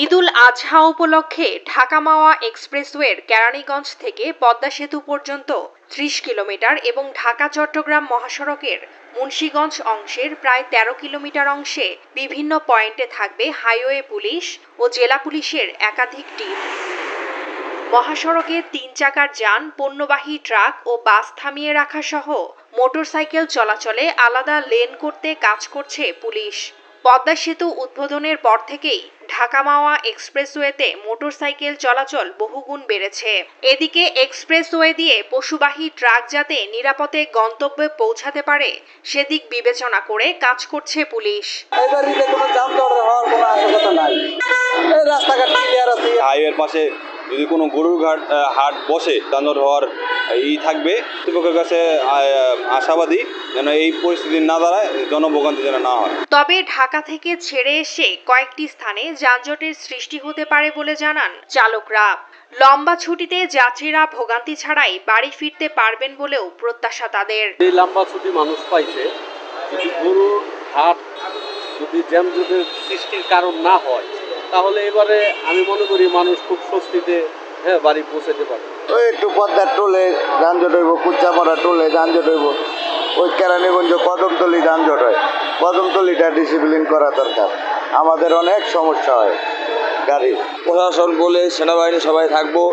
ঈদুল আজহা উপলক্ষে ঢাকা-মাওয়া এক্সপ্রেসওয়ের কেরানীগঞ্জ থেকে পদ্মা সেতু পর্যন্ত ৩০ কিলোমিটার এবং ঢাকা-চট্টগ্রাম মহাসড়কের মুন্সিগঞ্জ অংশের প্রায় ১৩ কিলোমিটার অংশে বিভিন্ন পয়েন্টে থাকবে হাইওয়ে পুলিশ ও জেলা পুলিশের একাধিক টিম। মহাসড়কে ৩ চাকার যান, পণ্যবাহী ট্রাক ও বাস থামিয়ে রাখা সহ মোটরসাইকেল চলাচলে আলাদা লেন করতে কাজ করছে পুলিশ। পদ্মা সেতু উদ্বোধনের পর থেকেই ঢাকা-মাওয়া এক্সপ্রেসওয়েতে মোটরসাইকেল চলাচল বহুগুণ বেড়েছে। এদিকে এক্সপ্রেসওয়ে দিয়ে পশুবাহী ট্রাক যাতে নিরাপদে গন্তব্যে পৌঁছাতে পারে সেদিক বিবেচনা করে কাজ করছে পুলিশ। হাইওয়ের পাশে যদি কোনো গরুর হাট বসে যানজট হওয়ার থাকবে, কর্তৃপক্ষের কাছে আশাবাদী যেন এই পরিস্থিতি না দাঁড়ায়, জনভোগান্তি যেন না হয়। তবে ঢাকা থেকে ছেড়ে এসে কয়েকটি স্থানে যানজটের সৃষ্টি হতে পারে বলে জানান চালকরা। লম্বা ছুটিতে যাত্রীরা ভোগান্তি ছাড়াই বাড়ি ফিরতে পারবেন বলেও প্রত্যাশা তাদের। এই লম্বা ছুটি মানুষ পাইছে, যদি গরুর হাট যদি যানজটের সৃষ্টির কারণ না হয় তাহলে এবারে আমি মনে করি মানুষ খুব স্বস্তিতে বাড়ি পৌঁছাতে পারবে। ওই একটু পদ্মার টোলে যানজট হইব, কুচ্চাপাড়া টোলে যানজট হইব, ওই কেরানীগঞ্জ কদমতলি যানজট হয়। কদমতলিটা ডিসিপ্লিন করা দরকার, আমাদের অনেক সমস্যা হয় গাড়ি। প্রশাসন বলে সেনাবাহিনী সবাই থাকবো,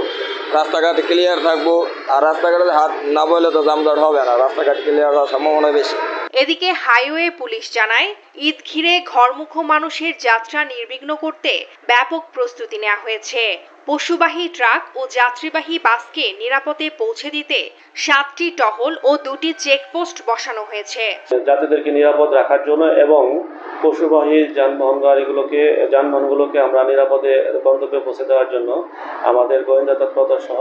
রাস্তাঘাট ক্লিয়ার থাকবো, আর রাস্তাঘাটে হাত না বললে তো যানজট হবে না, রাস্তাঘাট ক্লিয়ার হওয়ার সম্ভাবনা বেশি। এদিকে হাইওয়ে পুলিশ জানায়, ঈদ ঘিরে ঘরমুখো মানুষের যাত্রা নির্বিঘ্ন করতে ব্যাপক প্রস্তুতি নেওয়া হয়েছে। পশুবাহী ট্রাক ও যাত্রীবাহী বাসকে নিরাপদে পৌঁছে দিতে 7টি টহল ও 2টি চেকপোস্ট বসানো হয়েছে। যাত্রীদেরকে নিরাপদ রাখার জন্য এবং পশুবাহী যানবাহনগুলোকে আমরা নিরাপদে গন্তব্যে পৌঁছে দেওয়ার জন্য আমাদের গোয়েন্দা তৎপরতা সহ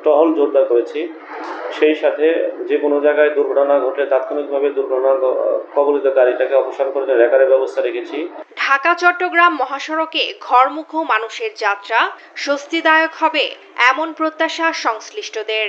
টহল জোরদার করেছি। সেই সাথে যে কোনো জায়গায় দুর্ঘটনা ঘটলে তাৎক্ষণিকভাবে দুর্ঘটনা কবলিত গাড়িটাকে অপসারণ করে রেকারের ব্যবস্থা রেখেছি। ঢাকা-চট্টগ্রাম মহাসড়কে ঘরমুখো মানুষের যাত্রা স্বস্তিদায়ক হবে এমন প্রত্যাশা সংশ্লিষ্টদের।